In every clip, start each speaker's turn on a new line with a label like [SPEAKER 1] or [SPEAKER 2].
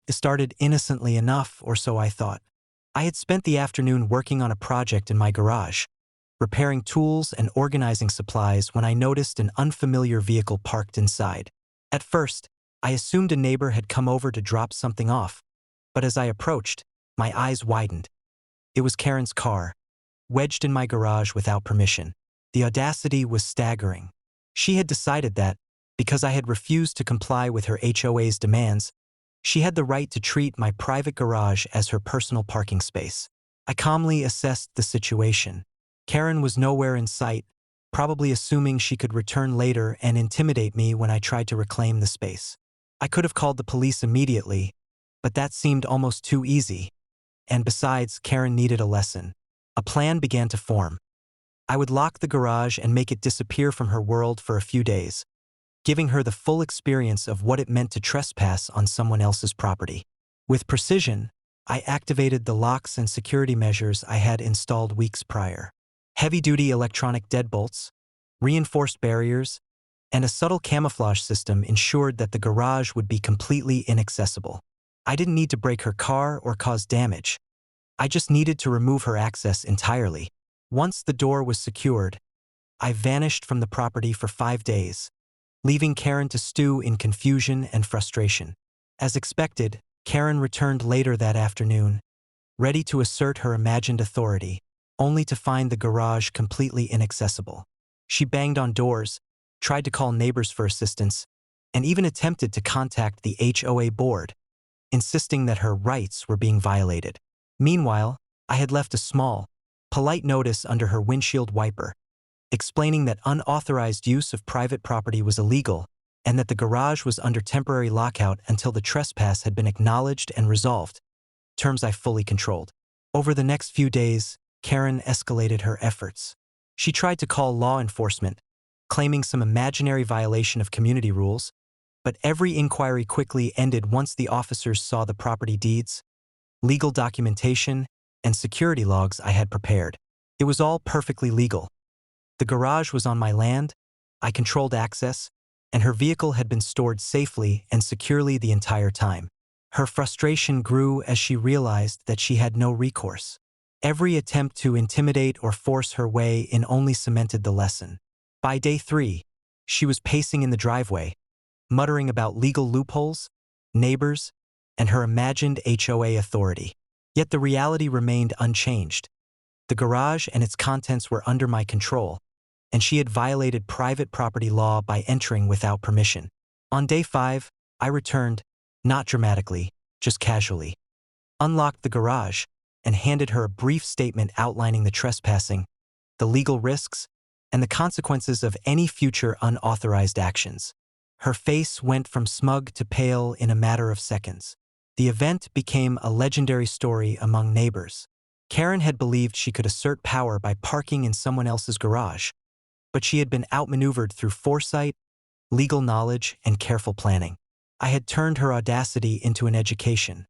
[SPEAKER 1] It started innocently enough, or so I thought. I had spent the afternoon working on a project in my garage, repairing tools and organizing supplies when I noticed an unfamiliar vehicle parked inside. At first, I assumed a neighbor had come over to drop something off, but as I approached, my eyes widened. It was Karen's car, wedged in my garage without permission. The audacity was staggering. She had decided that, because I had refused to comply with her HOA's demands, she had the right to treat my private garage as her personal parking space. I calmly assessed the situation. Karen was nowhere in sight, probably assuming she could return later and intimidate me when I tried to reclaim the space. I could have called the police immediately, but that seemed almost too easy. And besides, Karen needed a lesson. A plan began to form. I would lock the garage and make it disappear from her world for a few days, giving her the full experience of what it meant to trespass on someone else's property. With precision, I activated the locks and security measures I had installed weeks prior. Heavy-duty electronic deadbolts, reinforced barriers, and a subtle camouflage system ensured that the garage would be completely inaccessible. I didn't need to break her car or cause damage. I just needed to remove her access entirely. Once the door was secured, I vanished from the property for 5 days, leaving Karen to stew in confusion and frustration. As expected, Karen returned later that afternoon, ready to assert her imagined authority, only to find the garage completely inaccessible. She banged on doors, tried to call neighbors for assistance, and even attempted to contact the HOA board, insisting that her rights were being violated. Meanwhile, I had left a small, polite notice under her windshield wiper, explaining that unauthorized use of private property was illegal and that the garage was under temporary lockout until the trespass had been acknowledged and resolved, terms I fully controlled. Over the next few days, Karen escalated her efforts. She tried to call law enforcement, claiming some imaginary violation of community rules, but every inquiry quickly ended once the officers saw the property deeds, legal documentation, and security logs I had prepared. It was all perfectly legal. The garage was on my land, I controlled access, and her vehicle had been stored safely and securely the entire time. Her frustration grew as she realized that she had no recourse. Every attempt to intimidate or force her way in only cemented the lesson. By day 3, she was pacing in the driveway, muttering about legal loopholes, neighbors, and her imagined HOA authority. Yet the reality remained unchanged. The garage and its contents were under my control, and she had violated private property law by entering without permission. On day 5, I returned, not dramatically, just casually, unlocked the garage, and handed her a brief statement outlining the trespassing, the legal risks, and the consequences of any future unauthorized actions. Her face went from smug to pale in a matter of seconds. The event became a legendary story among neighbors. Karen had believed she could assert power by parking in someone else's garage, but she had been outmaneuvered through foresight, legal knowledge, and careful planning. I had turned her audacity into an education.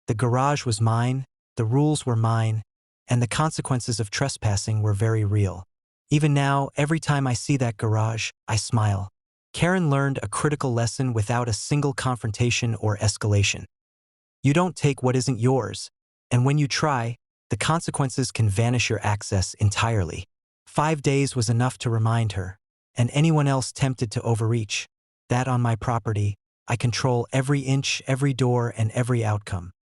[SPEAKER 1] The garage was mine, the rules were mine, and the consequences of trespassing were very real. Even now, every time I see that garage, I smile. Karen learned a critical lesson without a single confrontation or escalation. You don't take what isn't yours, and when you try, the consequences can vanish your access entirely. 5 days was enough to remind her, and anyone else tempted to overreach, that on my property, I control every inch, every door, and every outcome.